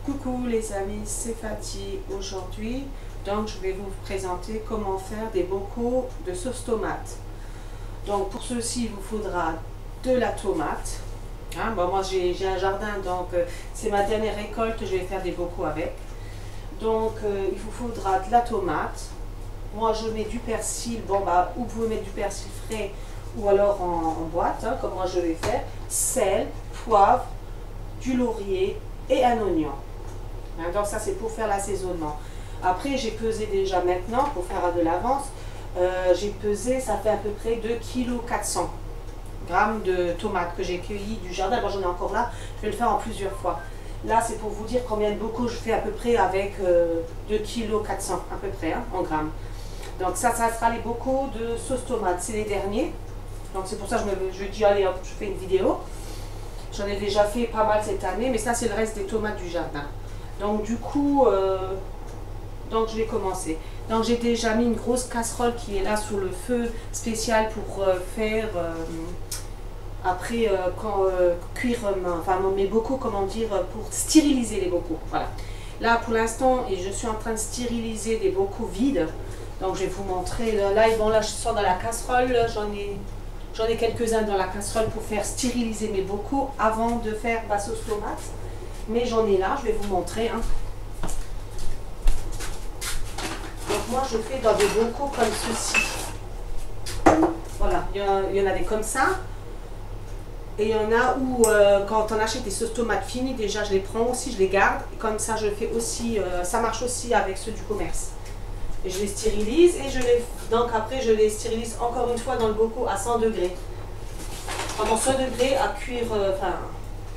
Coucou les amis, c'est Fatih. Aujourd'hui, donc je vais vous présenter comment faire des bocaux de sauce tomate. Donc pour ceci, il vous faudra de la tomate. Bon, moi j'ai un jardin, donc c'est ma dernière récolte, je vais faire des bocaux avec. Donc il vous faudra de la tomate. Moi je mets du persil, ou vous pouvez mettre du persil frais ou alors en boîte, comme moi je vais faire. Sel, poivre, du laurier et un oignon. Donc ça c'est pour faire l'assaisonnement. Après j'ai pesé déjà maintenant pour faire de l'avance. J'ai pesé, ça fait à peu près 2,4 kg de tomates que j'ai cueillies du jardin. Bon, j'en ai encore là, je vais le faire en plusieurs fois. Là c'est pour vous dire combien de bocaux je fais à peu près avec 2,4 kg à peu près en grammes. Donc ça sera les bocaux de sauce tomate, c'est les derniers. Donc c'est pour ça que je dis allez hop, je fais une vidéo. J'en ai déjà fait pas mal cette année, mais ça c'est le reste des tomates du jardin. Donc du coup, donc je vais commencer. Donc j'ai déjà mis une grosse casserole qui est là sous le feu spécial pour faire après cuire mes bocaux, comment dire, pour stériliser les bocaux. Voilà. Là pour l'instant, et je suis en train de stériliser des bocaux vides. Donc je vais vous montrer. Là je sors dans la casserole. J'en ai quelques-uns dans la casserole pour faire stériliser mes bocaux avant de faire ma sauce tomate. Mais j'en ai là, je vais vous montrer. Donc moi je fais dans des bocaux comme ceci. Voilà, il y en a des comme ça. Et il y en a où quand on achète des sauces tomates finies, déjà je les prends aussi, je les garde. Et comme ça je fais aussi, ça marche aussi avec ceux du commerce. Et je les stérilise et donc après je les stérilise encore une fois dans le bocaux à 100 degrés. Pendant 100 degrés à cuire,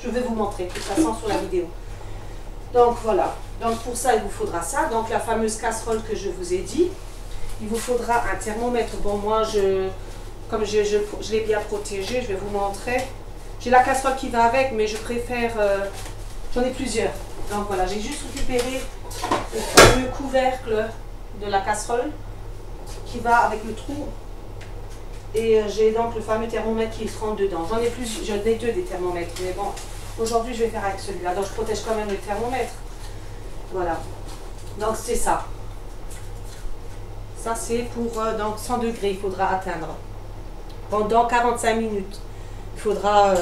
je vais vous montrer de toute façon sur la vidéo. Donc voilà, donc pour ça il vous faudra ça, donc la fameuse casserole que je vous ai dit. Il vous faudra un thermomètre. Bon moi comme je l'ai bien protégé, je vais vous montrer. J'ai la casserole qui va avec, mais je préfère, j'en ai plusieurs. Donc voilà, j'ai juste récupéré le fameux couvercle de la casserole qui va avec le trou. Et j'ai donc le fameux thermomètre qui rentre dedans. J'en ai deux des thermomètres, mais bon, aujourd'hui je vais faire avec celui-là. Donc je protège quand même le thermomètre. Voilà. Donc c'est ça. Ça c'est pour donc 100 degrés, il faudra atteindre. Pendant 45 minutes. Il faudra...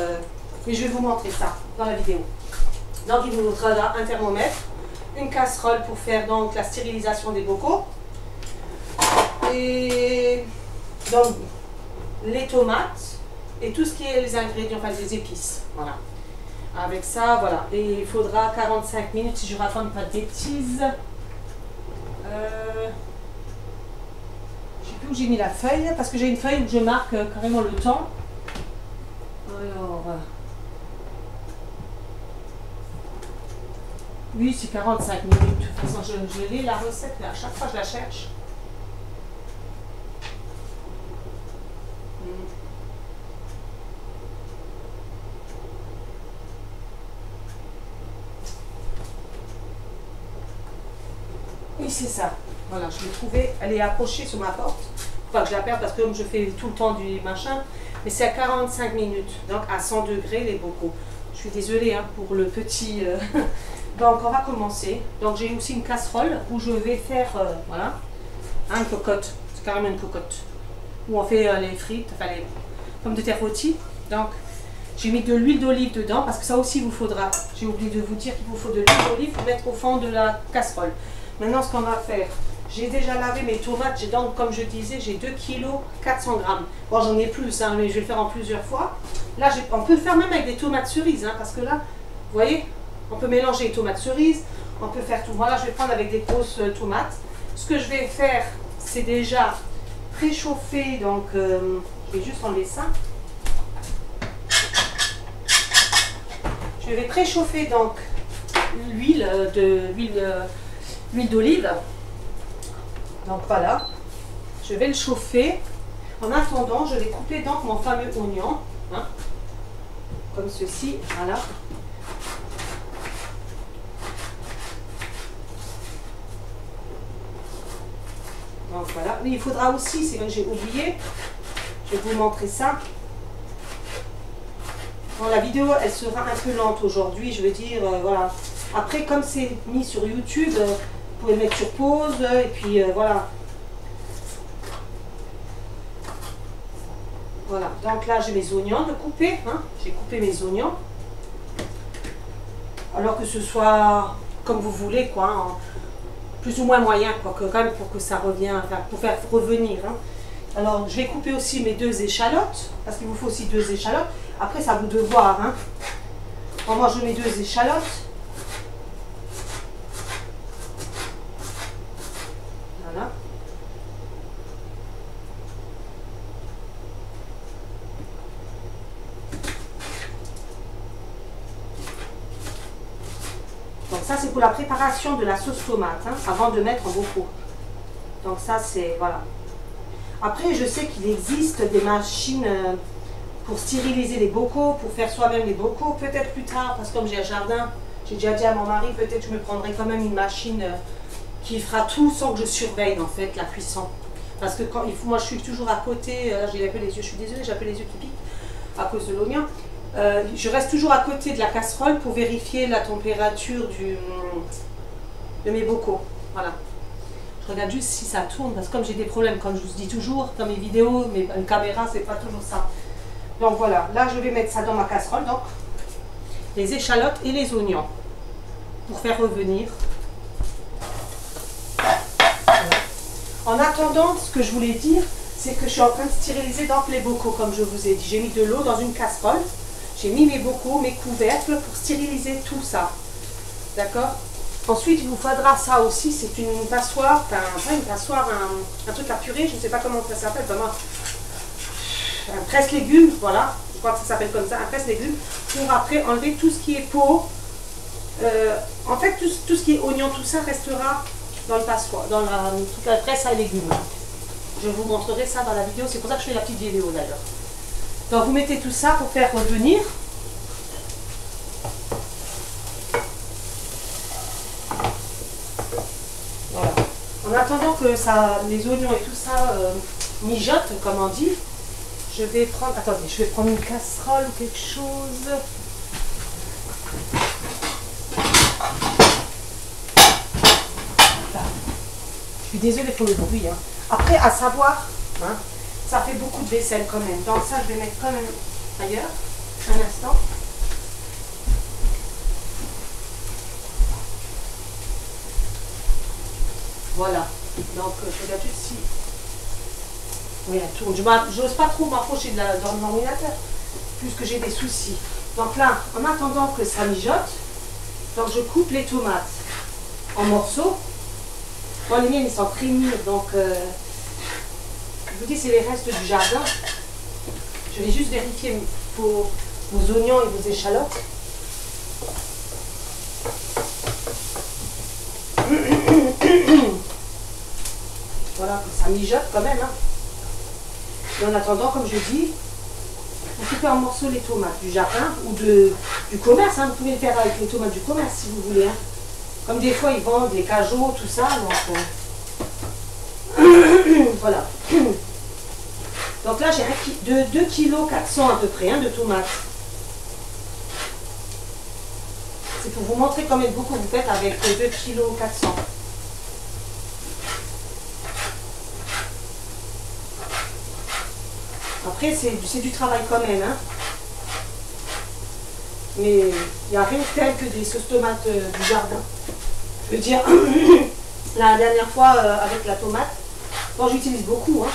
mais je vais vous montrer ça dans la vidéo. Donc il vous faudra un thermomètre, une casserole pour faire donc la stérilisation des bocaux. Et donc les tomates et tout ce qui est les ingrédients, enfin les épices. Voilà. Avec ça, voilà. Et il faudra 45 minutes si je ne raconte pas de bêtises. Je ne sais plus où j'ai mis la feuille parce que j'ai une feuille où je marque carrément le temps. Alors, oui, c'est 45 minutes. De toute façon, je lis la recette, mais à chaque fois je la cherche. Oui, c'est ça. Voilà, je l'ai trouvée. Elle est accrochée sur ma porte. Pas que je la perde parce que comme je fais tout le temps du machin. Mais c'est à 45 minutes. Donc à 100 degrés les bocaux. Je suis désolée pour le petit... Donc on va commencer. Donc j'ai aussi une casserole où je vais faire, voilà, une cocotte. C'est carrément une cocotte. Où on fait les frites, enfin les pommes de terre rôties. Donc j'ai mis de l'huile d'olive dedans parce que ça aussi il vous faudra. J'ai oublié de vous dire qu'il vous faut de l'huile d'olive pour mettre au fond de la casserole. Maintenant ce qu'on va faire, j'ai déjà lavé mes tomates. Donc comme je disais, j'ai 2,4 kg. Bon j'en ai plus, mais je vais le faire en plusieurs fois. Là on peut le faire même avec des tomates cerises, parce que là, vous voyez, on peut mélanger les tomates cerises, on peut faire tout. Voilà, je vais prendre avec des grosses tomates. Ce que je vais faire, c'est déjà préchauffer, donc je vais juste enlever ça. Je vais préchauffer donc l'huile d'olive. Donc voilà, je vais le chauffer. En attendant, je vais couper donc mon fameux oignon, comme ceci, voilà. Donc voilà, il faudra aussi, c'est vrai que j'ai oublié, je vais vous montrer ça. Bon, la vidéo, elle sera un peu lente aujourd'hui, je veux dire, voilà. Après, comme c'est mis sur YouTube, vous pouvez le mettre sur pause et puis voilà. Voilà, donc là j'ai mes oignons de couper, hein. J'ai coupé mes oignons. Alors que ce soit comme vous voulez, quoi, hein, plus ou moins moyen, quoi, quand même pour que ça revienne, enfin, pour faire revenir. Hein. Alors je vais couper aussi mes 2 échalotes, parce qu'il vous faut aussi 2 échalotes. Après, c'est à vous de voir. Hein. Bon, moi je mets 2 échalotes. Voilà. Donc ça c'est pour la préparation de la sauce tomate, hein, avant de mettre en bocaux. Donc ça c'est, voilà. Après je sais qu'il existe des machines pour stériliser les bocaux, pour faire soi-même les bocaux, peut-être plus tard, parce que comme j'ai un jardin, j'ai déjà dit à mon mari, peut-être je me prendrai quand même une machine qui fera tout sans que je surveille en fait la cuisson. Parce que quand il faut, moi je suis toujours à côté, là j'ai un peu les yeux, je suis désolée, j'ai un peu les yeux qui piquent à cause de l'oignon. Je reste toujours à côté de la casserole pour vérifier la température de mes bocaux. Voilà. Je regarde juste si ça tourne, parce que comme j'ai des problèmes, comme je vous dis toujours, dans mes vidéos, mes caméras, c'est pas toujours ça. Donc voilà, là je vais mettre ça dans ma casserole, donc les échalotes et les oignons, pour faire revenir. Voilà. En attendant, ce que je voulais dire, c'est que je suis en train de stériliser donc les bocaux, comme je vous ai dit. J'ai mis de l'eau dans une casserole. J'ai mis mes bocaux, mes couvercles pour stériliser tout ça. D'accord? Ensuite, il vous faudra ça aussi. C'est une passoire, enfin, pas une passoire, un truc à purée, je ne sais pas comment ça s'appelle, vraiment. Un presse-légumes, voilà. Je crois que ça s'appelle comme ça, un presse-légumes, pour après enlever tout ce qui est peau. En fait, tout ce qui est oignon, tout ça restera dans le passoire, dans toute la presse à légumes. Je vous montrerai ça dans la vidéo, c'est pour ça que je fais la petite vidéo d'ailleurs. Donc vous mettez tout ça pour faire revenir. Voilà. En attendant que ça, les oignons et tout ça mijotent, comme on dit, je vais prendre, attendez, je vais prendre une casserole ou quelque chose. Je suis désolée pour le bruit. Hein. Après, à savoir, hein, ça fait beaucoup de vaisselle quand même. Donc ça, je vais mettre quand même ailleurs. Un instant. Voilà. Donc, je regarde juste si... Oui, elle tourne. Je n'ose pas trop m'approcher de l'ordinateur, puisque j'ai des soucis. Donc là, en attendant que ça mijote, donc je coupe les tomates en morceaux. Bon, les miennes, ils sont très mûres, donc... je vous dis, c'est les restes du jardin. Je vais juste vérifier vos oignons et vos échalotes. Voilà, ça mijote quand même. Hein. Et en attendant, comme je dis, vous coupez en morceaux les tomates du jardin ou du commerce. Hein. Vous pouvez le faire avec les tomates du commerce si vous voulez. Hein. Comme des fois, ils vendent des cajots, tout ça. Donc, voilà. Donc là, j'ai 2 kg 400 à peu près hein, de tomates. C'est pour vous montrer combien de beaucoup vous faites avec 2 kg 400. Après, c'est du travail quand même. Hein. Mais il n'y a rien de tel que des sauces tomates du jardin. Je veux dire, la dernière fois avec la tomate, bon, j'utilise beaucoup. Hein.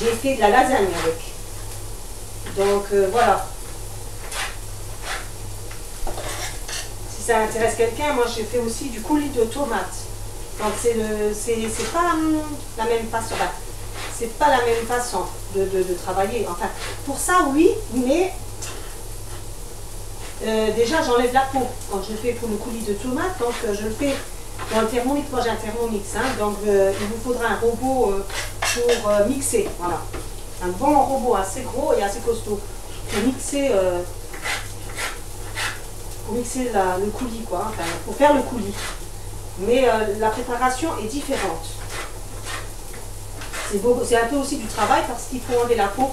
J'ai fait de la lasagne avec. Donc voilà. Si ça intéresse quelqu'un, moi j'ai fait aussi du coulis de tomates. Donc c'est pas la même façon. Enfin, c'est pas la même façon de travailler. Enfin, pour ça oui, mais déjà j'enlève la peau. Donc je le fais pour le coulis de tomates, donc je le fais dans le Thermomix. Moi j'ai un Thermomix, hein, donc il vous faudra un robot pour mixer, voilà. Un bon robot assez gros et assez costaud pour mixer le coulis, quoi, enfin, pour faire le coulis. Mais la préparation est différente. C'est un peu aussi du travail parce qu'il faut enlever la peau.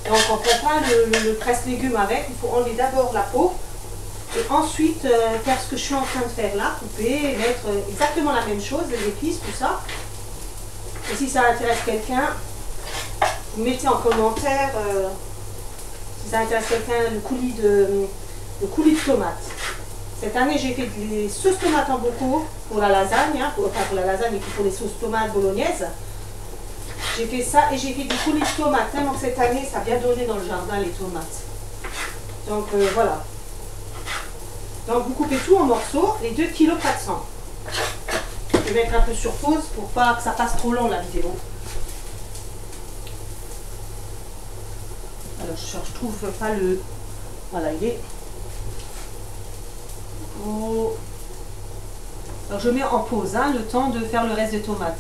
Donc on ne fait pas le presse-légumes avec, il faut enlever d'abord la peau Et ensuite, faire ce que je suis en train de faire là, couper, mettre exactement la même chose, les épices, tout ça. Et si ça intéresse quelqu'un, vous mettez en commentaire si ça intéresse quelqu'un le coulis de tomates. Cette année, j'ai fait des sauces tomates en bocaux pour la lasagne, hein, pour la lasagne et puis pour les sauces tomates bolognaises. J'ai fait ça et j'ai fait du coulis de tomates. Tellement que cette année, ça a bien donné dans le jardin les tomates. Donc voilà. Donc vous coupez tout en morceaux, les 2 kg 400. Je vais mettre un peu sur pause pour pas que ça passe trop long la vidéo. Alors je trouve pas le... Voilà, il est... Oh. Alors je mets en pause hein, le temps de faire le reste des tomates.